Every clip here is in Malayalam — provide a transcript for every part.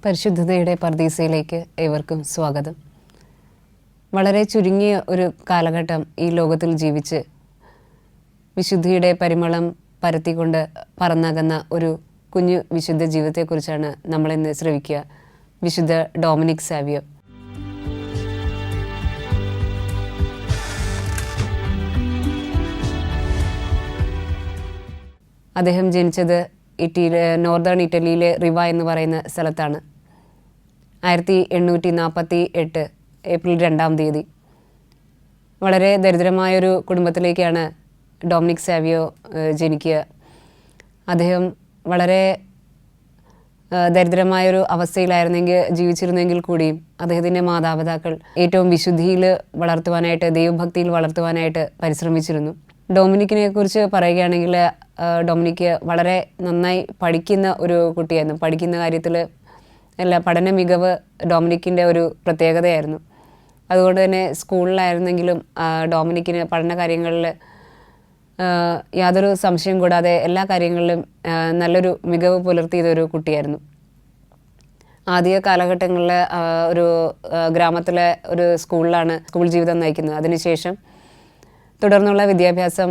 പരിശുദ്ധതയുടെ പർദീസയിലേക്ക് ഏവർക്കും സ്വാഗതം. വളരെ ചുരുങ്ങിയ ഒരു കാലഘട്ടം ഈ ലോകത്തിൽ ജീവിച്ച് വിശുദ്ധിയുടെ പരിമളം പരത്തിക്കൊണ്ട് പറന്നകുന്ന ഒരു കുഞ്ഞു വിശുദ്ധ ജീവിതത്തെക്കുറിച്ചാണ് നമ്മളിന്ന് ശ്രവിക്കുക. വിശുദ്ധ ഡൊമിനിക് സാവിയോ. അദ്ദേഹം ജനിച്ചത് നോർത്തേൺ ഇറ്റലിയിലെ റിവ എന്ന് പറയുന്ന സ്ഥലത്താണ്. 1848 ഏപ്രിൽ 2 വളരെ ദരിദ്രമായൊരു കുടുംബത്തിലേക്കാണ് ഡൊമിനിക് സാവിയോ ജനിക്കുക. അദ്ദേഹം വളരെ ദരിദ്രമായൊരു അവസ്ഥയിലായിരുന്നെങ്കിൽ ജീവിച്ചിരുന്നെങ്കിൽ കൂടിയും അദ്ദേഹത്തിൻ്റെ മാതാപിതാക്കൾ ഏറ്റവും വിശുദ്ധിയിൽ വളർത്തുവാനായിട്ട്, ദൈവഭക്തിയിൽ വളർത്തുവാനായിട്ട് പരിശ്രമിച്ചിരുന്നു. ഡൊമിനിക്കിനെ കുറിച്ച് പറയുകയാണെങ്കിൽ ഡൊമിനിക്ക് വളരെ നന്നായി പഠിക്കുന്ന ഒരു കുട്ടിയായിരുന്നു. പഠിക്കുന്ന കാര്യത്തിൽ പഠന മികവ് ഡൊമിനിക്കിൻ്റെ ഒരു പ്രത്യേകതയായിരുന്നു. അതുകൊണ്ട് തന്നെ സ്കൂളിലായിരുന്നെങ്കിലും ഡൊമിനിക്കിന് പഠന കാര്യങ്ങളിൽ യാതൊരു സംശയം കൂടാതെ എല്ലാ കാര്യങ്ങളിലും നല്ലൊരു മികവ് പുലർത്തിയതൊരു കുട്ടിയായിരുന്നു. ആദ്യ കാലഘട്ടങ്ങളിൽ ഒരു ഗ്രാമത്തിലെ ഒരു സ്കൂളിലാണ് സ്കൂൾ ജീവിതം നയിക്കുന്നത്. അതിനുശേഷം തുടർന്നുള്ള വിദ്യാഭ്യാസം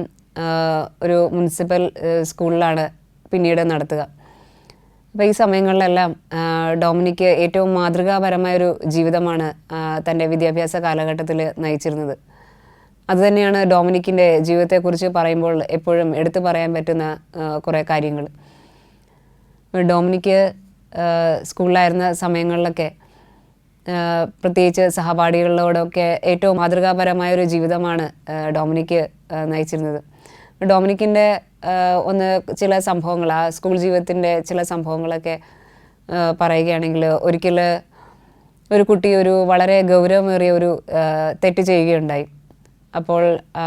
ഒരു മുനിസിപ്പൽ സ്കൂളിലാണ് പിന്നീട് നടത്തുക. അപ്പോൾ ഈ സമയങ്ങളിലെല്ലാം ഡൊമിനിക്ക് ഏറ്റവും മാതൃകാപരമായൊരു ജീവിതമാണ് തൻ്റെ വിദ്യാഭ്യാസ കാലഘട്ടത്തിൽ നയിച്ചിരുന്നത്. അതുതന്നെയാണ് ഡൊമിനിക്കിൻ്റെ ജീവിതത്തെക്കുറിച്ച് പറയുമ്പോൾ എപ്പോഴും എടുത്തു പറയാൻ പറ്റുന്ന കുറേ കാര്യങ്ങൾ. ഡൊമിനിക്ക് സ്കൂളിലായിരുന്ന സമയങ്ങളിലൊക്കെ പ്രത്യേകിച്ച് സഹപാഠികളോടൊക്കെ ഏറ്റവും മാതൃകാപരമായൊരു ജീവിതമാണ് ഡൊമിനിക്ക് നയിച്ചിരുന്നത്. ഡൊമിനിക്കിൻ്റെ ചില സംഭവങ്ങൾ, ആ സ്കൂൾ ജീവിതത്തിൻ്റെ ചില സംഭവങ്ങളൊക്കെ പറയുകയാണെങ്കിൽ, ഒരിക്കൽ ഒരു കുട്ടി ഒരു വളരെ ഗൗരവമേറിയ ഒരു തെറ്റ് ചെയ്യുകയുണ്ടായി. അപ്പോൾ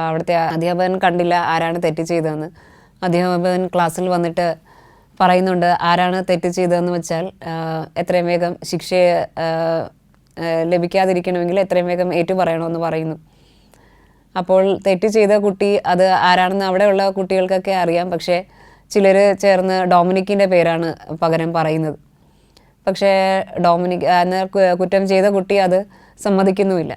അവിടുത്തെ അധ്യാപകൻ കണ്ടില്ല ആരാണ് തെറ്റ് ചെയ്തതെന്ന്. അധ്യാപകൻ ക്ലാസ്സിൽ വന്നിട്ട് പറയുന്നുണ്ട്, ആരാണ് തെറ്റ് ചെയ്തതെന്ന് വെച്ചാൽ എത്രയും വേഗം ശിക്ഷയെ ലഭിക്കാതിരിക്കണമെങ്കിൽ എത്രയും വേഗം ഏറ്റു പറയണമെന്ന് പറയുന്നു. അപ്പോൾ തെറ്റ് ചെയ്ത കുട്ടി അത് ആരാണെന്ന് അവിടെയുള്ള കുട്ടികൾക്കൊക്കെ അറിയാം. പക്ഷേ ചിലർ ചേർന്ന് ഡൊമിനിക്കിൻ്റെ പേരാണ് പകരം പറയുന്നത്. പക്ഷേ ഡൊമിനിക് കുറ്റം ചെയ്ത കുട്ടി അത് സമ്മതിക്കുന്നുമില്ല.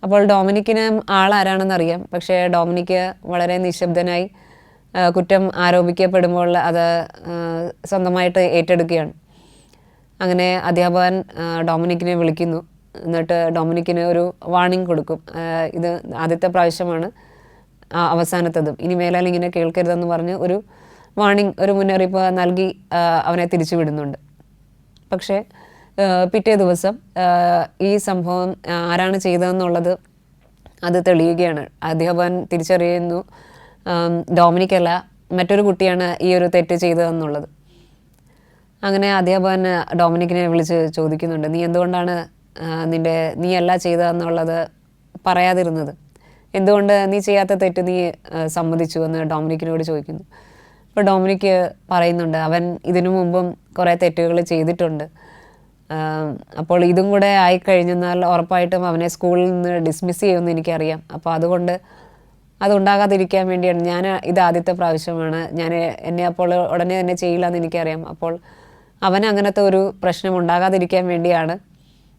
അപ്പോൾ ഡൊമിനിക്കിന് ആളാരാണെന്നറിയാം. പക്ഷേ ഡൊമിനിക്ക് വളരെ നിശബ്ദനായി കുറ്റം ആരോപിക്കപ്പെടുമ്പോൾ അത് സ്വന്തമായിട്ട് ഏറ്റെടുക്കുകയാണ്. അങ്ങനെ അധ്യാപകൻ ഡൊമിനിക്കിനെ വിളിക്കുന്നു. എന്നിട്ട് ഡൊമിനിക്കിന് ഒരു വാർണിംഗ് കൊടുക്കും. ഇത് ആദ്യത്തെ പ്രാവശ്യമാണ്, അവസാനത്തതും, ഇനി മേലാൽ ഇങ്ങനെ കേൾക്കരുതെന്ന് പറഞ്ഞ് ഒരു വാർണിംഗ്, ഒരു മുന്നറിയിപ്പ് നൽകി അവനെ തിരിച്ചു വിടുന്നുണ്ട്. പക്ഷേ പിറ്റേ ദിവസം ഈ സംഭവം ആരാണ് ചെയ്തതെന്നുള്ളത് അത് തെളിയുകയാണ്. അധ്യാപകൻ തിരിച്ചറിയുന്നു ഡൊമിനിക്കല്ല, മറ്റൊരു കുട്ടിയാണ് ഈ ഒരു തെറ്റ് ചെയ്തതെന്നുള്ളത്. അങ്ങനെ അധ്യാപകൻ ഡൊമിനിക്കിനെ വിളിച്ച് ചോദിക്കുന്നുണ്ട്, നീ എന്തുകൊണ്ടാണ് നീ അല്ല ചെയ്തതെന്നുള്ളത് പറയാതിരുന്നത്? എന്തുകൊണ്ട് നീ ചെയ്യാത്ത തെറ്റ് നീ സമ്മതിച്ചു എന്ന് ഡൊമിനിക്കിനോട് ചോദിക്കുന്നു. അപ്പോൾ ഡൊമിനിക്ക് പറയുന്നുണ്ട്, അവൻ ഇതിനു മുമ്പും കുറേ തെറ്റുകൾ ചെയ്തിട്ടുണ്ട്. അപ്പോൾ ഇതും കൂടെ ആയിക്കഴിഞ്ഞെന്നാൽ ഉറപ്പായിട്ടും അവനെ സ്കൂളിൽ നിന്ന് ഡിസ്മിസ് ചെയ്യുമെന്ന് എനിക്കറിയാം. അപ്പോൾ അതുകൊണ്ട് അതുണ്ടാകാതിരിക്കാൻ വേണ്ടിയാണ് ഇത് ആദ്യത്തെ പ്രാവശ്യമാണ്, എന്നെ അപ്പോൾ ഉടനെ തന്നെ ചെയ്യില്ല എന്ന് എനിക്കറിയാം. അപ്പോൾ അവന് അങ്ങനത്തെ ഒരു പ്രശ്നം ഉണ്ടാകാതിരിക്കാൻ വേണ്ടിയാണ്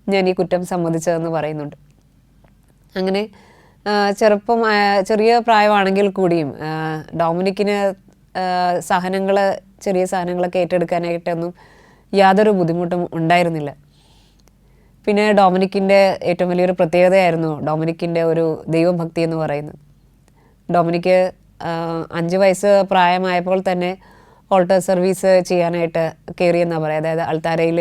ഞാൻ ഈ കുറ്റം സമ്മതിച്ചതെന്ന് പറയുന്നുണ്ട്. അങ്ങനെ ചെറിയ പ്രായമാണെങ്കിൽ കൂടിയും ഡൊമിനിക്കിന് ചെറിയ സഹനങ്ങളൊക്കെ ഏറ്റെടുക്കാനായിട്ടൊന്നും യാതൊരു ബുദ്ധിമുട്ടും ഉണ്ടായിരുന്നില്ല. പിന്നെ ഡൊമിനിക്കിൻ്റെ ഏറ്റവും വലിയൊരു പ്രത്യേകതയായിരുന്നു ഡൊമിനിക്കിൻ്റെ ഒരു ദൈവഭക്തി എന്ന് പറയുന്നത്. ഡൊമിനിക്ക് 5 വയസ്സ് പ്രായമായപ്പോൾ തന്നെ ഓൾട്ടർ സർവീസ് ചെയ്യാനായിട്ട് കയറിയെന്നാണ് പറയുക. അതായത് അൾത്താരയിൽ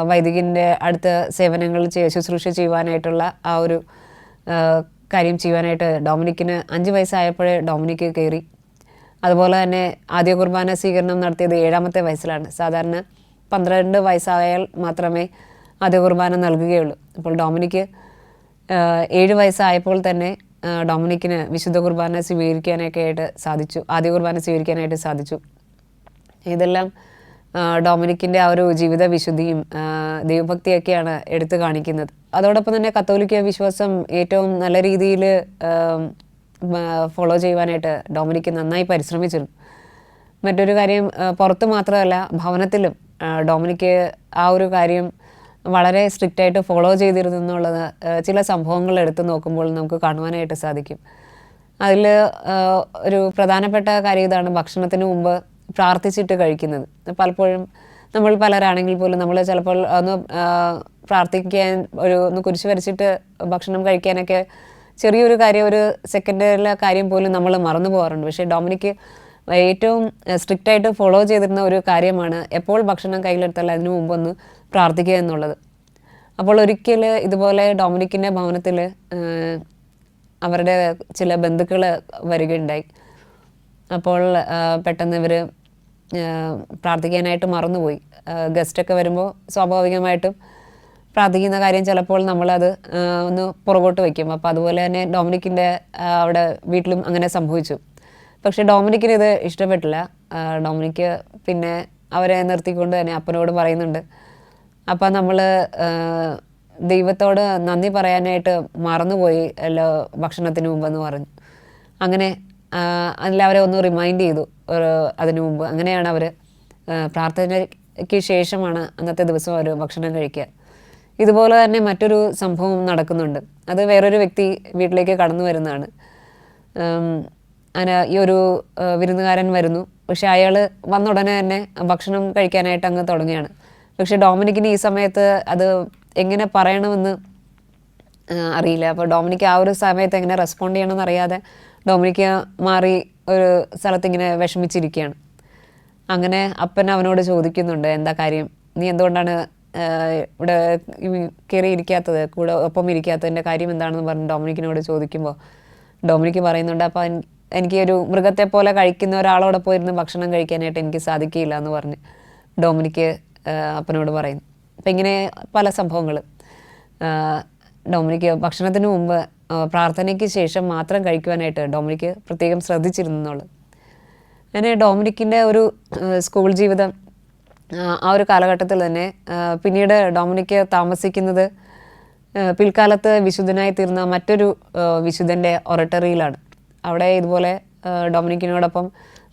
വൈദികൻ്റെ അടുത്ത് സേവനങ്ങൾ ശുശ്രൂഷ ചെയ്യുവാനായിട്ടുള്ള ആ ഒരു കാര്യം ചെയ്യുവാനായിട്ട് ഡൊമിനിക്കിന് 5 വയസ്സായപ്പോഴേ ഡൊമിനിക്ക് കയറി. അതുപോലെ തന്നെ ആദ്യ കുർബാന സ്വീകരണം നടത്തിയത് 7ാമത്തെ വയസ്സിലാണ്. സാധാരണ 12 വയസ്സായാൽ മാത്രമേ ആദ്യ കുർബാന നൽകുകയുള്ളൂ. അപ്പോൾ ഡൊമിനിക്ക് 7 വയസ്സായപ്പോൾ തന്നെ ഡൊമിനിക്കിന് വിശുദ്ധ കുർബാന ആദ്യ കുർബാന സ്വീകരിക്കാനായിട്ട് സാധിച്ചു. ഇതെല്ലാം ഡൊമിനിക്കിൻ്റെ ആ ഒരു ജീവിത വിശുദ്ധിയും ദൈവഭക്തിയൊക്കെയാണ് എടുത്തു കാണിക്കുന്നത്. അതോടൊപ്പം തന്നെ കത്തോലിക്ക വിശ്വാസം ഏറ്റവും നല്ല രീതിയിൽ ഫോളോ ചെയ്യുവാനായിട്ട് ഡൊമിനിക്ക് നന്നായി പരിശ്രമിച്ചിരുന്നു. മറ്റൊരു കാര്യം, പുറത്ത് മാത്രമല്ല ഭവനത്തിലും ഡൊമിനിക്ക് ആ ഒരു കാര്യം വളരെ സ്ട്രിക്റ്റായിട്ട് ഫോളോ ചെയ്തിരുന്നു എന്നുള്ളത് ചില സംഭവങ്ങൾ എടുത്തു നോക്കുമ്പോൾ നമുക്ക് കാണുവാനായിട്ട് സാധിക്കും. അതിൽ ഒരു പ്രധാനപ്പെട്ട കാര്യം ഇതാണ്, ഭക്ഷണത്തിന് മുമ്പ് പ്രാർത്ഥിച്ചിട്ട് കഴിക്കുന്നത്. പലപ്പോഴും നമ്മൾ പലരാണെങ്കിൽ പോലും നമ്മൾ ചിലപ്പോൾ ഒന്ന് പ്രാർത്ഥിക്കാൻ ഒന്ന് കുരിശ് വരച്ചിട്ട് ഭക്ഷണം കഴിക്കാനൊക്കെ ചെറിയൊരു കാര്യം, ഒരു സെക്കൻഡിലെ കാര്യം പോലും നമ്മൾ മറന്നു പോകാറുണ്ട്. പക്ഷേ ഡൊമിനിക്ക് ഏറ്റവും സ്ട്രിക്റ്റായിട്ട് ഫോളോ ചെയ്തിരുന്ന ഒരു കാര്യമാണ് എപ്പോൾ ഭക്ഷണം കയ്യിലെടുത്താൽ അതിനു മുമ്പൊന്ന് പ്രാർത്ഥിക്കുക എന്നുള്ളത്. അപ്പോൾ ഒരിക്കൽ ഇതുപോലെ ഡൊമിനിക്കിൻ്റെ ഭവനത്തിൽ അവരുടെ ചില ബന്ധുക്കൾ വരികയുണ്ടായി. അപ്പോൾ പെട്ടെന്ന് ഇവർ പ്രാർത്ഥിക്കാനായിട്ട് മറന്നുപോയി. ഗസ്റ്റൊക്കെ വരുമ്പോൾ സ്വാഭാവികമായിട്ടും പ്രാർത്ഥിക്കുന്ന കാര്യം ചിലപ്പോൾ നമ്മളത് ഒന്ന് പുറകോട്ട് വയ്ക്കും. അപ്പോൾ അതുപോലെ തന്നെ ഡൊമിനിക്കിൻ്റെ അവിടെ വീട്ടിലും അങ്ങനെ സംഭവിച്ചു. പക്ഷേ ഡൊമിനിക്കിന് ഇത് ഇഷ്ടപ്പെട്ടില്ല. ഡൊമിനിക്ക് പിന്നെ അവരെ നിർത്തിക്കൊണ്ട് തന്നെ അപ്പനോട് പറയുന്നുണ്ട്, അപ്പം നമ്മൾ ദൈവത്തോട് നന്ദി പറയാനായിട്ട് മറന്നുപോയി ഭക്ഷണത്തിന് മുമ്പെന്ന് പറഞ്ഞു. അങ്ങനെ അതിലവരെ ഒന്ന് റിമൈൻഡ് ചെയ്തു അതിനു മുമ്പ്. അങ്ങനെയാണ് അവർ പ്രാർത്ഥനയ്ക്ക് ശേഷമാണ് അന്നത്തെ ദിവസം അവർ ഭക്ഷണം കഴിക്കുക. ഇതുപോലെ തന്നെ മറ്റൊരു സംഭവം നടക്കുന്നുണ്ട്. അത് വേറൊരു വ്യക്തി വീട്ടിലേക്ക് കടന്നു വരുന്നതാണ്. ഈ ഒരു വിരുന്നുകാരൻ വരുന്നു. പക്ഷെ അയാൾ വന്ന ഉടനെ തന്നെ ഭക്ഷണം കഴിക്കാനായിട്ട് അങ്ങ് തുടങ്ങുകയാണ്. പക്ഷെ ഡൊമിനിക്കിന് ഈ സമയത്ത് അത് എങ്ങനെ പറയണമെന്ന് അറിയില്ല. അപ്പോൾ ഡൊമിനിക്ക് ആ ഒരു സമയത്ത് എങ്ങനെ റെസ്പോണ്ട് ചെയ്യണമെന്ന് അറിയാതെ ഡൊമിനിക്ക് മാറി ഒരു സ്ഥലത്തിങ്ങനെ വിഷമിച്ചിരിക്കുകയാണ്. അങ്ങനെ അപ്പൻ അവനോട് ചോദിക്കുന്നുണ്ട്, എന്താ കാര്യം, നീ എന്തുകൊണ്ടാണ് ഇവിടെ കയറി ഇരിക്കാത്തത്, കൂടെ ഒപ്പം ഇരിക്കാത്തതിൻ്റെ കാര്യം എന്താണെന്ന് പറഞ്ഞ് ഡൊമിനിക്കിനോട് ചോദിക്കുമ്പോൾ ഡൊമിനിക്ക് പറയുന്നുണ്ട്, അപ്പം എനിക്ക് ഒരു മൃഗത്തെ പോലെ കഴിക്കുന്ന ഒരാളോടെ പോയിരുന്ന് ഭക്ഷണം കഴിക്കാനായിട്ട് എനിക്ക് സാധിക്കില്ല എന്ന് പറഞ്ഞ് ഡൊമിനിക്ക് അപ്പനോട് പറയുന്നു. അപ്പം ഇങ്ങനെ പല സംഭവങ്ങൾ. ഡൊമിനിക്ക് ഭക്ഷണത്തിന് മുമ്പ് പ്രാർത്ഥനയ്ക്ക് ശേഷം മാത്രം കഴിക്കുവാനായിട്ട് ഡൊമിനിക്ക് പ്രത്യേകം ശ്രദ്ധിച്ചിരുന്നുള്ളൂ. അങ്ങനെ ഡൊമിനിക്കിൻ്റെ ഒരു സ്കൂൾ ജീവിതം ആ ഒരു കാലഘട്ടത്തിൽ തന്നെ പിന്നീട് ഡൊമിനിക്ക് താമസിക്കുന്നത് പിൽക്കാലത്ത് വിശുദ്ധനായി തീർന്ന മറ്റൊരു വിശുദ്ധൻ്റെ ഒറട്ടറിയിലാണ്. അവിടെ ഇതുപോലെ ഡൊമിനിക്കിനോടൊപ്പം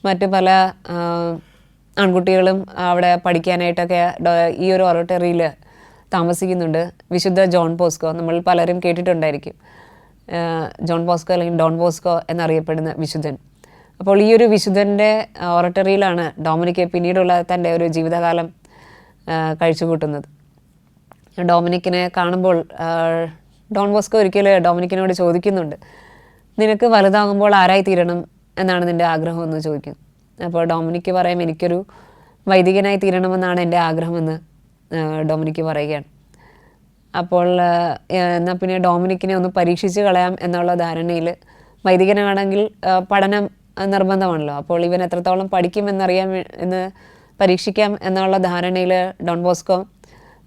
മറ്റു പല ആൺകുട്ടികളും അവിടെ പഠിക്കാനായിട്ടൊക്കെ ഈ ഒരു ഒറട്ടറിയിൽ താമസിക്കുന്നുണ്ട്. വിശുദ്ധ ജോൺ ബോസ്കോ, നമ്മൾ പലരും കേട്ടിട്ടുണ്ടായിരിക്കും. ജോൺ ബോസ്കോ അല്ലെങ്കിൽ ഡോൺ ബോസ്കോ എന്നറിയപ്പെടുന്ന വിശുദ്ധൻ. അപ്പോൾ ഈ ഒരു വിശുദ്ധൻ്റെ ഒറട്ടറിയിലാണ് ഡൊമിനിക്ക് പിന്നീടുള്ള തൻ്റെ ഒരു ജീവിതകാലം കഴിച്ചു കൂട്ടുന്നത്. ഡൊമിനിക്കിനെ കാണുമ്പോൾ ഡോൺ ബോസ്കോ ഒരിക്കൽ ഡൊമിനിക്കിനോട് ചോദിക്കുന്നുണ്ട്, നിനക്ക് വലുതാകുമ്പോൾ ആരായി തീരണം എന്നാണ് നിൻ്റെ ആഗ്രഹം എന്ന് ചോദിക്കും. അപ്പോൾ ഡൊമിനിക്ക് പറയും, എനിക്കൊരു വൈദികനായി തീരണമെന്നാണ് എൻ്റെ ആഗ്രഹമെന്ന് ഡൊമിനിക്ക് പറയുകയാണ്. അപ്പോൾ എന്നാൽ പിന്നെ ഡൊമിനിക്കിനെ ഒന്ന് പരീക്ഷിച്ച് കളയാം എന്നുള്ള ധാരണയിൽ, വൈദികനാണെങ്കിൽ പഠനം നിർബന്ധമാണല്ലോ, അപ്പോൾ ഇവൻ എത്രത്തോളം പഠിക്കുമെന്നറിയാൻ എന്ന് പരീക്ഷിക്കാം എന്നുള്ള ധാരണയിൽ ഡോൺ ബോസ്കോ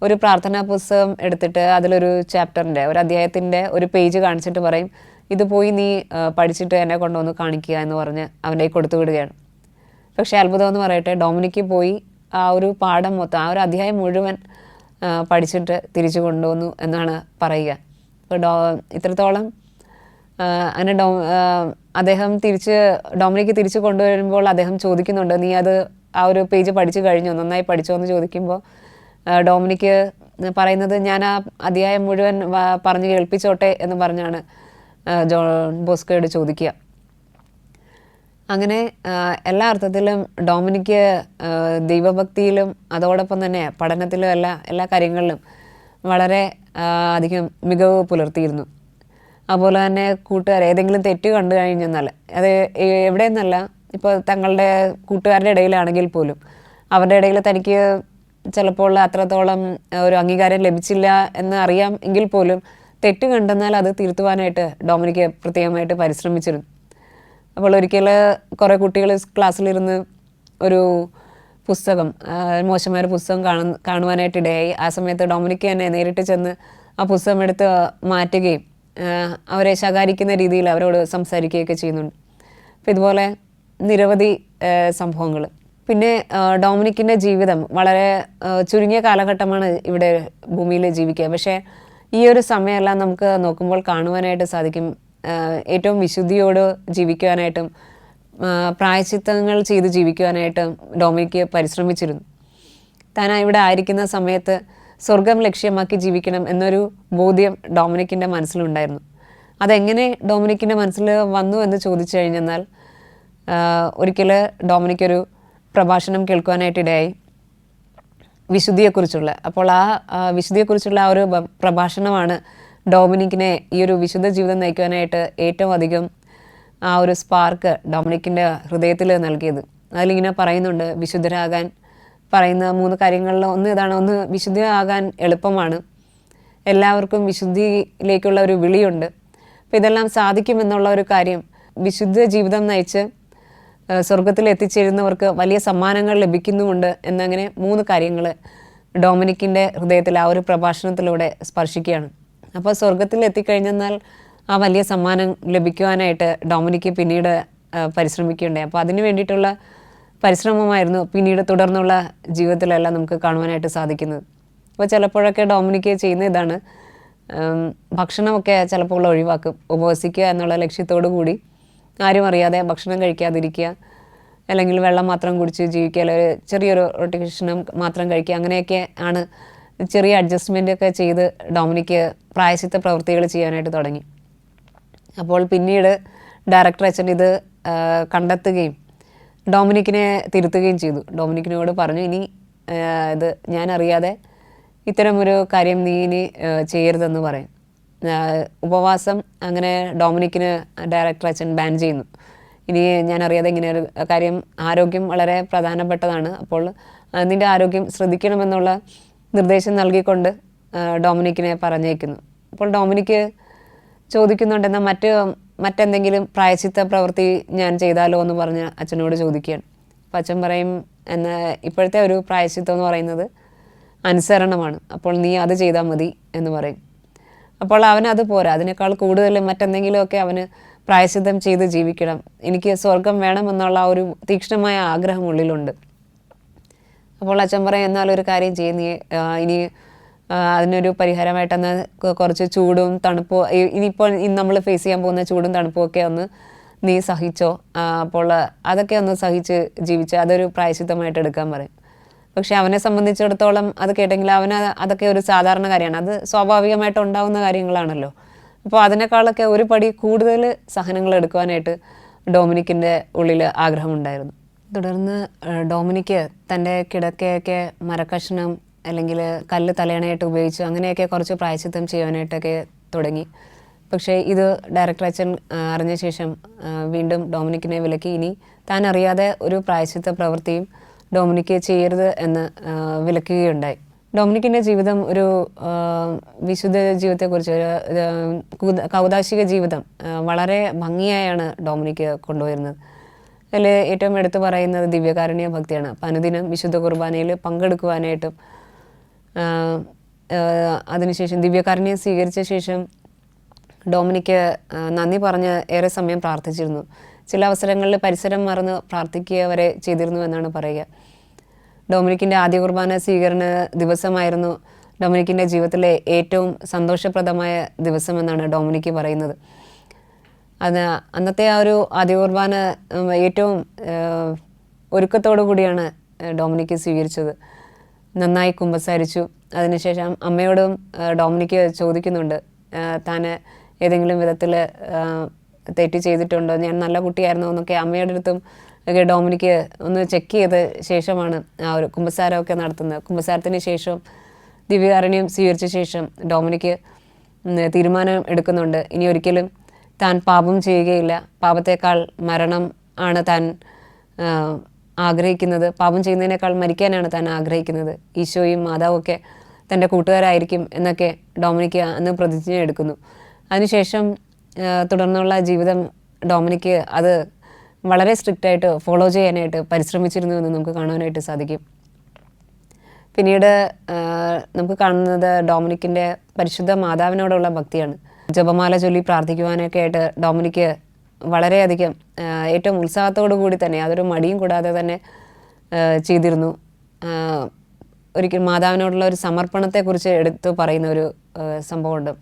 ഒരു പ്രാർത്ഥനാ പുസ്തകം എടുത്തിട്ട് അതിലൊരു ചാപ്റ്ററിൻ്റെ ഒരു അധ്യായത്തിൻ്റെ ഒരു പേജ് കാണിച്ചിട്ട് പറയും, ഇത് പോയി നീ പഠിച്ചിട്ട് എന്നെ കൊണ്ടുവന്ന് കാണിക്കുക എന്ന് പറഞ്ഞ് അവൻ്റെ കൊടുത്തു വിടുകയാണ്. പക്ഷേ അത്ഭുതം എന്ന് പറയട്ടെ, ഡൊമിനിക്ക് പോയി ആ ഒരു പാഠം മൊത്തം, ആ ഒരു അധ്യായം മുഴുവൻ പഠിച്ചിട്ട് തിരിച്ചു കൊണ്ടുവന്നു എന്നാണ് പറയുക. അപ്പോൾ ഇത്രത്തോളം അങ്ങനെ അദ്ദേഹം ഡൊമിനിക്ക് തിരിച്ചു കൊണ്ടുവരുമ്പോൾ അദ്ദേഹം ചോദിക്കുന്നുണ്ട്, നീ അത് ആ ഒരു പേജ് പഠിച്ചു കഴിഞ്ഞോ, നന്നായി പഠിച്ചോ എന്ന് ചോദിക്കുമ്പോൾ ഡൊമിനിക്ക് പറയുന്നത്, ഞാൻ ആ അധ്യായം മുഴുവൻ പറഞ്ഞു കേൾപ്പിച്ചോട്ടെ എന്ന് പറഞ്ഞാണ് ജോൺ ബോസ്കോയോട് ചോദിക്കുക. അങ്ങനെ എല്ലാ അർത്ഥത്തിലും ഡൊമിനിക്ക് ദൈവഭക്തിയിലും അതോടൊപ്പം തന്നെ പഠനത്തിലും എല്ലാ കാര്യങ്ങളിലും വളരെ അധികം മികവ് പുലർത്തിയിരുന്നു. അതുപോലെ തന്നെ കൂട്ടുകാർ ഏതെങ്കിലും തെറ്റ് കണ്ടു കഴിഞ്ഞെന്നാൽ അത് എവിടെയെന്നല്ല, ഇപ്പോൾ തങ്ങളുടെ കൂട്ടുകാരുടെ ഇടയിലാണെങ്കിൽ പോലും അവരുടെ ഇടയിൽ തനിക്ക് ചിലപ്പോൾ അത്രത്തോളം ഒരു അംഗീകാരം ലഭിച്ചില്ല എന്ന് അറിയാം എങ്കിൽ പോലും തെറ്റ് കണ്ടെന്നാൽ അത് തിരുത്തുവാനായിട്ട് ഡൊമിനിക്ക് പ്രത്യേകമായിട്ട് പരിശ്രമിച്ചിരുന്നു. അപ്പോൾ ഒരിക്കൽ കുറേ കുട്ടികൾ ക്ലാസ്സിലിരുന്ന് ഒരു പുസ്തകം, മോശമായൊരു പുസ്തകം കാണുവാനായിട്ടിടയായി. ആ സമയത്ത് ഡൊമിനിക്ക് തന്നെ നേരിട്ട് ചെന്ന് ആ പുസ്തകം എടുത്ത് മാറ്റുകയും അവരെ ശകാരിക്കുന്ന രീതിയിൽ അവരോട് സംസാരിക്കുകയൊക്കെ ചെയ്യുന്നുണ്ട്. അപ്പം ഇതുപോലെ നിരവധി സംഭവങ്ങൾ. പിന്നെ ഡൊമിനിക്കിൻ്റെ ജീവിതം വളരെ ചുരുങ്ങിയ കാലഘട്ടമാണ് ഇവിടെ ഭൂമിയിൽ ജീവിക്കുക. പക്ഷേ ഈ ഒരു സമയമെല്ലാം നമുക്ക് നോക്കുമ്പോൾ കാണുവാനായിട്ട് സാധിക്കും, ഏറ്റവും വിശുദ്ധിയോട് ജീവിക്കുവാനായിട്ടും പ്രായശ്ചിത്തങ്ങൾ ചെയ്ത് ജീവിക്കുവാനായിട്ടും ഡൊമിനിക്ക് പരിശ്രമിച്ചിരുന്നു. താൻ ഇവിടെ ആയിരിക്കുന്ന സമയത്ത് സ്വർഗം ലക്ഷ്യമാക്കി ജീവിക്കണം എന്നൊരു ബോധ്യം ഡൊമിനിക്കിൻ്റെ മനസ്സിലുണ്ടായിരുന്നു. അതെങ്ങനെ ഡൊമിനിക്കിൻ്റെ മനസ്സിൽ വന്നു എന്ന് ചോദിച്ചു കഴിഞ്ഞെന്നാൽ, ഒരിക്കൽ ഡൊമിനിക് ഒരു പ്രഭാഷണം കേൾക്കുവാനായിട്ടിടയായി വിശുദ്ധിയെക്കുറിച്ചുള്ള. അപ്പോൾ വിശുദ്ധിയെക്കുറിച്ചുള്ള ആ ഒരു പ്രഭാഷണമാണ് ഡൊമിനിക്കിനെ ഈ ഒരു വിശുദ്ധ ജീവിതം നയിക്കുവാനായിട്ട് ഏറ്റവും അധികം ആ ഒരു സ്പാർക്ക് ഡൊമിനിക്കിൻ്റെ ഹൃദയത്തിൽ നൽകിയത്. അതിലിങ്ങനെ പറയുന്നുണ്ട്, വിശുദ്ധരാകാൻ പറയുന്ന 3 കാര്യങ്ങളിൽ ഒന്ന് ഇതാണ്. ഒന്ന്, വിശുദ്ധരാകാൻ എളുപ്പമാണ്, എല്ലാവർക്കും വിശുദ്ധിയിലേക്കുള്ള ഒരു വിളിയുണ്ട്. അപ്പോൾ ഇതെല്ലാം സാധിക്കുമെന്നുള്ള ഒരു കാര്യം, വിശുദ്ധ ജീവിതം നയിച്ച് സ്വർഗത്തിൽ എത്തിച്ചേരുന്നവർക്ക് വലിയ സമ്മാനങ്ങൾ ലഭിക്കുന്നുമുണ്ട് എന്നങ്ങനെ 3 കാര്യങ്ങൾ ഡൊമിനിക്കിൻ്റെ ഹൃദയത്തിൽ ആ ഒരു പ്രഭാഷണത്തിലൂടെ സ്പർശിക്കുകയാണ്. അപ്പോൾ സ്വർഗത്തിൽ എത്തിക്കഴിഞ്ഞെന്നാൽ ആ വലിയ സമ്മാനം ലഭിക്കുവാനായിട്ട് ഡൊമിനിക്ക് പിന്നീട് പരിശ്രമിക്കുകയുണ്ടായി. അപ്പോൾ അതിന് വേണ്ടിയിട്ടുള്ള പരിശ്രമമായിരുന്നു പിന്നീട് തുടർന്നുള്ള ജീവിതത്തിലെല്ലാം നമുക്ക് കാണുവാനായിട്ട് സാധിക്കുന്നത്. അപ്പോൾ ചിലപ്പോഴൊക്കെ ഡൊമിനിക്ക് ചെയ്യുന്ന ഇതാണ്, ഭക്ഷണമൊക്കെ ചിലപ്പോൾ ഒഴിവാക്കും. ഉപവസിക്കുക എന്നുള്ള ലക്ഷ്യത്തോടു കൂടി ആരും അറിയാതെ ഭക്ഷണം കഴിക്കാതിരിക്കുക, അല്ലെങ്കിൽ വെള്ളം മാത്രം കുടിച്ച് ജീവിക്കുക, അല്ലെങ്കിൽ ചെറിയൊരു റൊട്ടേഷനും മാത്രം കഴിക്കുക. അങ്ങനെയൊക്കെ ആണ് ചെറിയ അഡ്ജസ്റ്റ്മെൻ്റൊക്കെ ചെയ്ത് ഡൊമിനിക്ക് പ്രായശ്ചിത്ത പ്രവൃത്തികൾ ചെയ്യാനായിട്ട് തുടങ്ങി. അപ്പോൾ പിന്നീട് ഡയറക്ടർ അച്ഛൻ ഇത് കണ്ടെത്തുകയും ഡൊമിനിക്കിനെ തിരുത്തുകയും ചെയ്തു. ഡൊമിനിക്കിനോട് പറഞ്ഞു, ഇനി ഇത് ഞാൻ അറിയാതെ ഇത്തരമൊരു കാര്യം നീ ഇനി ചെയ്യരുതെന്ന് പറയും. ഉപവാസം അങ്ങനെ ഡൊമിനിക്കിന് ഡയറക്ടർ അച്ഛൻ ബാൻ ചെയ്യുന്നു. ഇനി ഞാൻ അറിയാതെ ഇങ്ങനെ ഒരു കാര്യം, ആരോഗ്യം വളരെ പ്രധാനപ്പെട്ടതാണ്, അപ്പോൾ നിൻ്റെ ആരോഗ്യം ശ്രദ്ധിക്കണമെന്നുള്ള നിർദ്ദേശം നൽകിക്കൊണ്ട് ഡൊമിനിക്കിനെ പറഞ്ഞേക്കുന്നു. അപ്പോൾ ഡൊമിനിക്ക് ചോദിക്കുന്നുണ്ട്, എന്നാൽ മറ്റെന്തെങ്കിലും പ്രായശ്ചിത്ത പ്രവൃത്തി ഞാൻ ചെയ്താലോ എന്ന് പറഞ്ഞ് അച്ഛനോട് ചോദിക്കുകയാണ്. അപ്പം അച്ഛൻ പറയും, എന്നാൽ ഇപ്പോഴത്തെ ഒരു പ്രായശ്ചിത്തം എന്ന് പറയുന്നത് അനുസരണമാണ്, അപ്പോൾ നീ അത് ചെയ്താൽ മതി എന്ന് പറയും. അപ്പോൾ അവനത് പോരാ, അതിനേക്കാൾ കൂടുതൽ മറ്റെന്തെങ്കിലുമൊക്കെ അവന് പ്രായശ്ചിത്തം ചെയ്ത് ജീവിക്കണം, എനിക്ക് സ്വർഗം വേണമെന്നുള്ള ആ ഒരു തീക്ഷ്ണമായ ആഗ്രഹം ഉള്ളിലുണ്ട്. അപ്പോൾ അച്ഛൻ പറയും, എന്നാലൊരു കാര്യം ചെയ്യും, നീ ഇനി അതിനൊരു പരിഹാരമായിട്ടെന്ന് കുറച്ച് ചൂടും തണുപ്പോ, ഇനിയിപ്പോൾ നമ്മൾ ഫേസ് ചെയ്യാൻ പോകുന്ന ചൂടും തണുപ്പും ഒക്കെ ഒന്ന് നീ സഹിച്ചോ, അപ്പോൾ അതൊക്കെ ഒന്ന് സഹിച്ച് ജീവിച്ച് അതൊരു പ്രായശ്ചിത്തമായിട്ട് എടുക്കാൻ പറയും. പക്ഷെ അവനെ സംബന്ധിച്ചിടത്തോളം അത് കേട്ടെങ്കിൽ അവന് അതൊക്കെ ഒരു സാധാരണ കാര്യമാണ്, അത് സ്വാഭാവികമായിട്ട് ഉണ്ടാവുന്ന കാര്യങ്ങളാണല്ലോ. അപ്പോൾ അതിനേക്കാളൊക്കെ ഒരു പടി കൂടുതൽ സഹനങ്ങൾ എടുക്കുവാനായിട്ട് ഡൊമിനിക്കിൻ്റെ ഉള്ളിൽ ആഗ്രഹമുണ്ടായിരുന്നു. തുടർന്ന് ഡൊമിനിക്ക് തൻ്റെ കിടക്കയൊക്കെ മരക്കഷ്ണം അല്ലെങ്കിൽ കല്ല് തലയണയായിട്ട് ഉപയോഗിച്ച് അങ്ങനെയൊക്കെ കുറച്ച് പ്രായശ്ചിത്തം ചെയ്യാനായിട്ടൊക്കെ തുടങ്ങി. പക്ഷേ ഇത് ഡയറക്ടർ അച്ഛൻ അറിഞ്ഞ ശേഷം വീണ്ടും ഡൊമിനിക്കിനെ വിലക്കി, ഇനി താൻ അറിയാതെ ഒരു പ്രായശ്ചിത്ത പ്രവൃത്തിയും ഡൊമിനിക്ക് ചെയ്യരുത് എന്ന് വിലക്കുകയുണ്ടായി. ഡൊമിനിക്കിൻ്റെ ജീവിതം ഒരു വിശുദ്ധ ജീവിതത്തെക്കുറിച്ച്, ഒരു കൗദാശിക ജീവിതം വളരെ ഭംഗിയായാണ് ഡൊമിനിക്ക് കൊണ്ടുവരുന്നത്. അതിൽ ഏറ്റവും എടുത്തു പറയുന്നത് ദിവ്യകാരുണ്യ ഭക്തിയാണ്. അപ്പം അനുദിനം വിശുദ്ധ കുർബാനയിൽ പങ്കെടുക്കുവാനായിട്ടും അതിനുശേഷം ദിവ്യകാരുണ്യം സ്വീകരിച്ച ശേഷം ഡൊമിനിക്ക് നന്ദി പറഞ്ഞ് ഏറെ സമയം പ്രാർത്ഥിച്ചിരുന്നു. ചില അവസരങ്ങളിൽ പരിസരം മറന്ന് പ്രാർത്ഥിക്കുക വരെ ചെയ്തിരുന്നു എന്നാണ് പറയുക. ഡൊമിനിക്കിൻ്റെ ആദ്യ കുർബാന സ്വീകരണ ദിവസമായിരുന്നു ഡൊമിനിക്കിൻ്റെ ജീവിതത്തിലെ ഏറ്റവും സന്തോഷപ്രദമായ ദിവസമെന്നാണ് ഡൊമിനിക്ക് പറയുന്നത്. അന്നത്തെ ആ ഒരു ആദ്യ കുർബാന ഏറ്റവും ഒരുക്കത്തോടു കൂടിയാണ് ഡൊമിനിക്ക് സ്വീകരിച്ചത്. നന്നായി കുമ്പസാരിച്ചു. അതിനുശേഷം അമ്മയോടും ഡൊമിനിക്ക് ചോദിക്കുന്നുണ്ട്, താൻ ഏതെങ്കിലും വിധത്തിൽ തെറ്റ് ചെയ്തിട്ടുണ്ടോ, ഞാൻ നല്ല കുട്ടിയായിരുന്നോ എന്നൊക്കെ അമ്മയുടെ അടുത്തും ഒക്കെ ഡൊമിനിക്ക് ഒന്ന് ചെക്ക് ചെയ്ത ശേഷമാണ് ആ ഒരു കുമ്പസാരമൊക്കെ നടത്തുന്നത്. കുമ്പസാരത്തിന് ശേഷം ദിവ്യകാരുണ്യം സ്വീകരിച്ച ശേഷം ഡൊമിനിക്ക് തീരുമാനം എടുക്കുന്നുണ്ട്, ഇനി ഒരിക്കലും താൻ പാപം ചെയ്യുകയില്ല, പാപത്തേക്കാൾ മരണം ആണ് താൻ ആഗ്രഹിക്കുന്നത്, പാപം ചെയ്യുന്നതിനേക്കാൾ മരിക്കാനാണ് താൻ ആഗ്രഹിക്കുന്നത്, ഈശോയും മാതാവും ഒക്കെ തൻ്റെ കൂട്ടുകാരായിരിക്കും എന്നൊക്കെ ഡൊമിനിക്ക് അന്ന് പ്രതിജ്ഞ എടുക്കുന്നു. അതിനുശേഷം തുടർന്നുള്ള ജീവിതം ഡൊമിനിക്ക് അത് വളരെ സ്ട്രിക്റ്റായിട്ട് ഫോളോ ചെയ്യാനായിട്ട് പരിശ്രമിച്ചിരുന്നു എന്ന് നമുക്ക് കാണാനായിട്ട് സാധിക്കും. പിന്നീട് നമുക്ക് കാണുന്നത് ഡൊമിനിക്കിൻ്റെ പരിശുദ്ധ മാതാവിനോടുള്ള ഭക്തിയാണ്. ജപമാല ചൊല്ലി പ്രാർത്ഥിക്കുവാനൊക്കെ ആയിട്ട് ഡൊമിനിക്ക് വളരെയധികം ഏറ്റവും ഉത്സാഹത്തോടു കൂടി തന്നെ, അതൊരു മടിയും കൂടാതെ തന്നെ ചെയ്തിരുന്നു. ഒരിക്കലും മാതാവിനോടുള്ള ഒരു സമർപ്പണത്തെക്കുറിച്ച് എടുത്തു പറയുന്ന ഒരു സംഭവമുണ്ട്.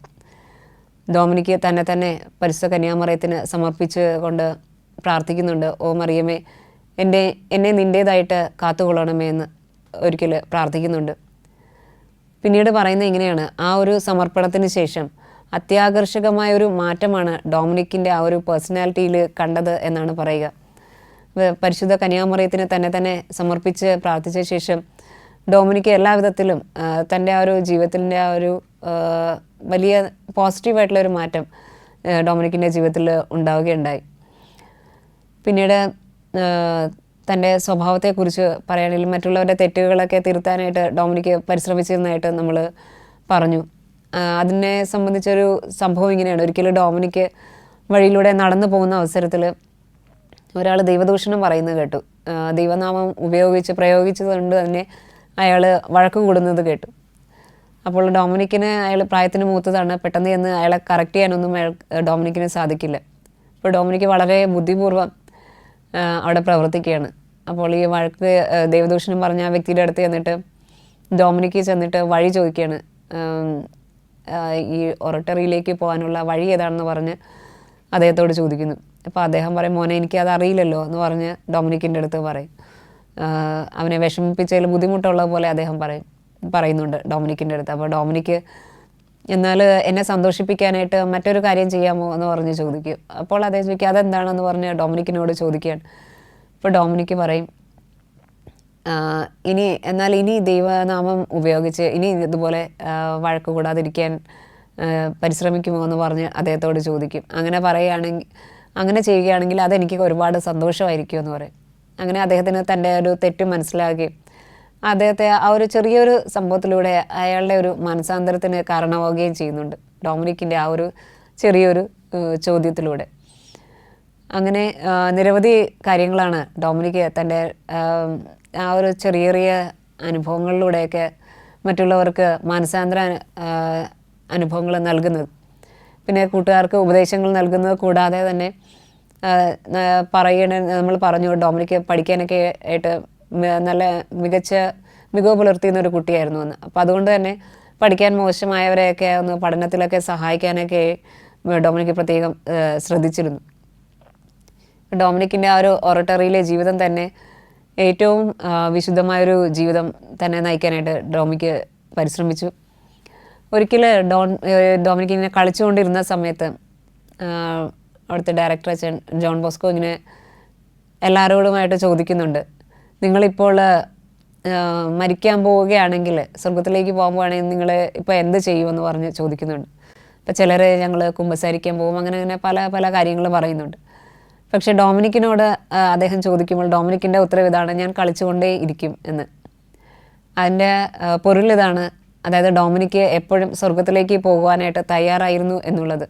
ഡൊമിനിക്ക് തന്നെ പരിശുദ്ധ കന്യാമറിയത്തിന് സമർപ്പിച്ച് കൊണ്ട് പ്രാർത്ഥിക്കുന്നുണ്ട്, ഓ മറിയമേ, എന്നെ നിൻ്റേതായിട്ട് കാത്തുകൊള്ളണമേ എന്ന്. ഒരിക്കൽ പ്രാർത്ഥിക്കുന്നുണ്ട്. പിന്നീട് പറയുന്നത് ഇങ്ങനെയാണ്, ആ ഒരു സമർപ്പണത്തിന് ശേഷം അത്യാകർഷകമായൊരു മാറ്റമാണ് ഡൊമിനിക്കിൻ്റെ ആ ഒരു പേഴ്സണാലിറ്റിയിൽ കണ്ടത് എന്നാണ് പറയുക. പരിശുദ്ധ കന്യാമറിയത്തിന് തന്നെ സമർപ്പിച്ച് പ്രാർത്ഥിച്ച ശേഷം ഡൊമിനിക്ക് എല്ലാ വിധത്തിലും തൻ്റെ ആ ഒരു ജീവിതത്തിൻ്റെ ആ ഒരു വലിയ പോസിറ്റീവായിട്ടുള്ളൊരു മാറ്റം ഡൊമിനിക്കിൻ്റെ ജീവിതത്തിൽ ഉണ്ടാവുകയുണ്ടായി. പിന്നീട് തൻ്റെ സ്വഭാവത്തെക്കുറിച്ച് പറയുകയാണെങ്കിൽ മറ്റുള്ളവരുടെ തെറ്റുകളൊക്കെ തിരുത്താനായിട്ട് ഡൊമിനിക്ക് പരിശ്രമിച്ചിരുന്നതായിട്ട് നമ്മൾ പറഞ്ഞു. അതിനെ സംബന്ധിച്ചൊരു സംഭവം ഇങ്ങനെയാണ്. ഒരിക്കലും ഡൊമിനിക്ക് വഴിയിലൂടെ നടന്നു പോകുന്ന അവസരത്തിൽ ഒരാൾ ദൈവദൂഷണം പറയുന്നത് കേട്ടു. ദൈവനാമം പ്രയോഗിച്ചതുകൊണ്ട് തന്നെ അയാൾ വഴക്ക് കൂടുന്നത് കേട്ടു. അപ്പോൾ ഡൊമിനിക്കിന് അയാൾ പ്രായത്തിന് മൂത്തതാണ്. പെട്ടെന്ന് ചെന്ന് അയാളെ കറക്റ്റ് ചെയ്യാനൊന്നും ഡൊമിനിക്കിന് സാധിക്കില്ല. അപ്പോൾ ഡൊമിനിക്ക് വളരെ ബുദ്ധിപൂർവ്വം അവിടെ പ്രവർത്തിക്കുകയാണ്. അപ്പോൾ ഈ വഴക്ക് ദൈവദൂഷണം പറഞ്ഞ ആ വ്യക്തിയുടെ അടുത്ത് ചെന്നിട്ട് ഡൊമിനിക്ക് ചെന്നിട്ട് വഴി ചോദിക്കുകയാണ്. ഈ ഒറട്ടറിയിലേക്ക് പോകാനുള്ള വഴി ഏതാണെന്ന് പറഞ്ഞ് അദ്ദേഹത്തോട് ചോദിക്കുന്നു. അപ്പോൾ അദ്ദേഹം പറയും, മോനെ എനിക്കത് അറിയില്ലല്ലോ എന്ന് പറഞ്ഞ് ഡൊമിനിക്കിൻ്റെ അടുത്ത് പറയും. അവനെ വിഷമിപ്പിച്ചതിൽ ബുദ്ധിമുട്ടുള്ളത് പോലെ അദ്ദേഹം പറയുന്നുണ്ട് ഡൊമിനിക്കിൻ്റെ അടുത്ത്. അപ്പോൾ ഡൊമിനിക്ക് എന്നാൽ എന്നെ സന്തോഷിപ്പിക്കാനായിട്ട് മറ്റൊരു കാര്യം ചെയ്യാമോ എന്ന് പറഞ്ഞ് ചോദിക്കും. അപ്പോൾ അദ്ദേഹം ചോദിക്കുക അതെന്താണെന്ന് പറഞ്ഞ് ഡൊമിനിക്കിനോട് ചോദിക്കുകയാണ്. അപ്പോൾ ഡൊമിനിക്ക് പറയും, ഇനി ദൈവനാമം ഉപയോഗിച്ച് ഇനി ഇതുപോലെ വഴക്ക് കൂടാതിരിക്കാൻ പരിശ്രമിക്കുമോ എന്ന് പറഞ്ഞ് അദ്ദേഹത്തോട് ചോദിക്കും. അങ്ങനെ ചെയ്യുകയാണെങ്കിൽ അതെനിക്ക് ഒരുപാട് സന്തോഷമായിരിക്കും എന്ന് പറയും. അങ്ങനെ അദ്ദേഹത്തിന് തൻ്റെ ഒരു തെറ്റ് മനസ്സിലാക്കുകയും അദ്ദേഹത്തെ ആ ഒരു ചെറിയൊരു സംഭവത്തിലൂടെ അയാളുടെ ഒരു മനസാന്തരത്തിന് കാരണമാവുകയും ചെയ്യുന്നുണ്ട്, ഡൊമിനിക്കിൻ്റെ ആ ഒരു ചെറിയൊരു ചോദ്യത്തിലൂടെ. അങ്ങനെ നിരവധി കാര്യങ്ങളാണ് ഡൊമിനിക്ക് തൻ്റെ ആ ഒരു ചെറിയ അനുഭവങ്ങളിലൂടെയൊക്കെ മറ്റുള്ളവർക്ക് മാനസാന്തര അനുഭവങ്ങൾ നൽകുന്നത്. പിന്നെ കൂട്ടുകാർക്ക് ഉപദേശങ്ങൾ നൽകുന്നത് കൂടാതെ തന്നെ നമ്മൾ പറഞ്ഞു ഡൊമിനിക്ക് പഠിക്കാനൊക്കെ ആയിട്ട് നല്ല മികച്ച മികവ് പുലർത്തിയിരുന്ന ഒരു കുട്ടിയായിരുന്നു എന്ന്. അപ്പോൾ അതുകൊണ്ട് തന്നെ പഠിക്കാൻ മോശമായവരെയൊക്കെ ഒന്ന് പഠനത്തിലൊക്കെ സഹായിക്കാനൊക്കെ ഡൊമിനിക്ക് പ്രത്യേകം ശ്രദ്ധിച്ചിരുന്നു. ഡൊമിനിക്കിൻ്റെ ആ ഒരു ഒറട്ടറിയിലെ ജീവിതം തന്നെ ഏറ്റവും വിശുദ്ധമായൊരു ജീവിതം തന്നെ നയിക്കാനായിട്ട് ഡൊമിനിക്ക് പരിശ്രമിച്ചു. ഒരിക്കൽ ഡൊമിനിക്ക് ഇങ്ങനെ കളിച്ചുകൊണ്ടിരുന്ന സമയത്ത് അവിടുത്തെ ഡയറക്ടർ അച്ഛൻ ജോൺ ബോസ്കോ ഇങ്ങനെ എല്ലാവരോടുമായിട്ട് ചോദിക്കുന്നുണ്ട്, നിങ്ങളിപ്പോൾ മരിക്കാൻ പോവുകയാണെങ്കിൽ, സ്വർഗത്തിലേക്ക് പോകുമ്പോഴാണെങ്കിൽ നിങ്ങൾ ഇപ്പോൾ എന്ത് ചെയ്യുമെന്ന് പറഞ്ഞ് ചോദിക്കുന്നുണ്ട്. അപ്പോൾ ചിലർ ഞങ്ങൾ കുമ്പസാരിക്കാൻ പോകും, അങ്ങനെ പല കാര്യങ്ങൾ പറയുന്നുണ്ട്. പക്ഷേ ഡൊമിനിക്കിനോട് അദ്ദേഹം ചോദിക്കുമ്പോൾ ഡൊമിനിക്കിൻ്റെ ഉത്തരവ് ഇതാണ്, ഞാൻ കളിച്ചുകൊണ്ടേ ഇരിക്കും എന്ന്. അതിൻ്റെ പൊരുളിതാണ്, അതായത് ഡൊമിനിക്ക് എപ്പോഴും സ്വർഗത്തിലേക്ക് പോകുവാനായിട്ട് തയ്യാറായിരുന്നു എന്നുള്ളത്.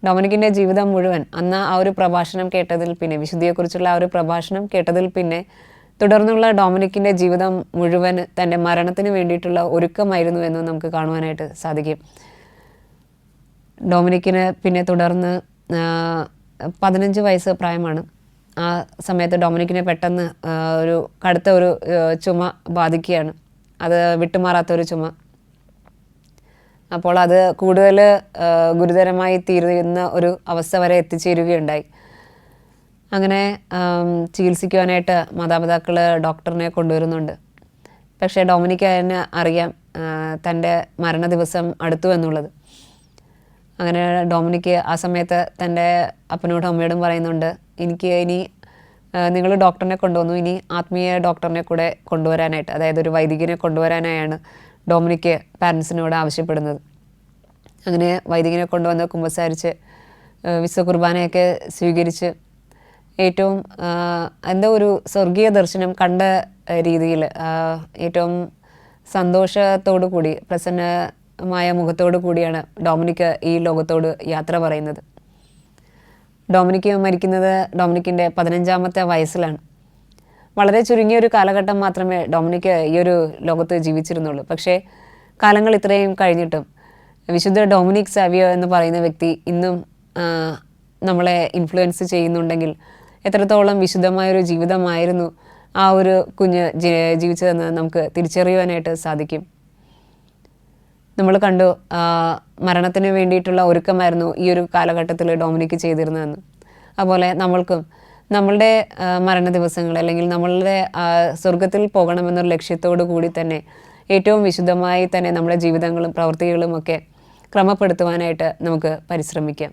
ഡൊമിനിക്കിൻ്റെ ജീവിതം മുഴുവൻ അന്ന് ആ ഒരു പ്രഭാഷണം കേട്ടതിൽ പിന്നെ, വിശുദ്ധിയെക്കുറിച്ചുള്ള ആ ഒരു പ്രഭാഷണം കേട്ടതിൽ പിന്നെ തുടർന്നുള്ള ഡൊമിനിക്കിൻ്റെ ജീവിതം മുഴുവൻ തൻ്റെ മരണത്തിന് വേണ്ടിയിട്ടുള്ള ഒരുക്കമായിരുന്നു എന്ന് നമുക്ക് കാണുവാനായിട്ട് സാധിക്കും. ഡൊമിനിക്കിന് പിന്നെ തുടർന്ന് 15 വയസ്സ് പ്രായമാണ്. ആ സമയത്ത് ഡൊമിനിക്കിനെ പെട്ടെന്ന് കടുത്ത ഒരു ചുമ ബാധിക്കുകയാണ്. അത് വിട്ടുമാറാത്തൊരു ചുമ. അപ്പോൾ അത് കൂടുതൽ ഗുരുതരമായി തീരുന്ന ഒരു അവസ്ഥ വരെ എത്തിച്ചേരുകയുണ്ടായി. അങ്ങനെ ചികിത്സിക്കുവാനായിട്ട് മാതാപിതാക്കൾ ഡോക്ടറിനെ കൊണ്ടുവരുന്നുണ്ട്. പക്ഷേ ഡൊമിനിക്ക് അതിന് അറിയാം തൻ്റെ മരണ ദിവസം അടുത്തു എന്നുള്ളത്. അങ്ങനെ ഡൊമിനിക്ക് ആ സമയത്ത് തൻ്റെ അപ്പനോടും അമ്മയോടും പറയുന്നുണ്ട്, എനിക്ക് ഇനി നിങ്ങൾ ഡോക്ടറിനെ കൊണ്ടുവന്നു, ഇനി ആത്മീയ ഡോക്ടറിനെ കൂടെ കൊണ്ടുവരാനായിട്ട്, അതായത് ഒരു വൈദികനെ കൊണ്ടുവരാനായാണ് ഡൊമിനിക്ക് പാരൻസിനോട് ആവശ്യപ്പെടുന്നത്. അങ്ങനെ വൈദികനെ കൊണ്ടുവന്ന് കുമ്പസാരിച്ച് വിശുദ്ധ കുർബാനയൊക്കെ സ്വീകരിച്ച് ഏറ്റവും എന്തോ ഒരു സ്വർഗീയ ദർശനം കണ്ട രീതിയിൽ ഏറ്റവും സന്തോഷത്തോടു കൂടി പ്രസന്നമായ മുഖത്തോടു കൂടിയാണ് ഡൊമിനിക്ക് ഈ ലോകത്തോട് യാത്ര പറയുന്നത്. ഡൊമിനിക്ക് മരിക്കുന്നത് ഡൊമിനിക്കിൻ്റെ 15ാമത്തെ വയസ്സിലാണ്. വളരെ ചുരുങ്ങിയൊരു കാലഘട്ടം മാത്രമേ ഡൊമിനിക്ക് ഈ ഒരു ലോകത്ത് ജീവിച്ചിരുന്നുള്ളൂ. പക്ഷേ കാലങ്ങൾ ഇത്രയും കഴിഞ്ഞിട്ടും വിശുദ്ധ ഡൊമിനിക് സാവിയോ എന്ന് പറയുന്ന വ്യക്തി ഇന്നും നമ്മളെ ഇൻഫ്ലുവൻസ് ചെയ്യുന്നുണ്ടെങ്കിൽ എത്രത്തോളം വിശുദ്ധമായൊരു ജീവിതമായിരുന്നു ആ ഒരു കുഞ്ഞ് ജീവിച്ചതെന്ന് നമുക്ക് തിരിച്ചറിയുവാനായിട്ട് സാധിക്കും. നമ്മൾ കണ്ടു മരണത്തിന് വേണ്ടിയിട്ടുള്ള ഒരുക്കമായിരുന്നു ഈ ഒരു കാലഘട്ടത്തിൽ ഡൊമിനിക്ക് ചെയ്തിരുന്നതെന്ന്. അതുപോലെ നമ്മൾക്കും നമ്മളുടെ മരണ ദിവസങ്ങൾ അല്ലെങ്കിൽ നമ്മളുടെ സ്വർഗത്തിൽ പോകണമെന്നൊരു ലക്ഷ്യത്തോടു കൂടി തന്നെ ഏറ്റവും വിശുദ്ധമായി തന്നെ നമ്മുടെ ജീവിതങ്ങളും പ്രവൃത്തികളും ഒക്കെ ക്രമപ്പെടുത്തുവാനായിട്ട് നമുക്ക് പരിശ്രമിക്കാം.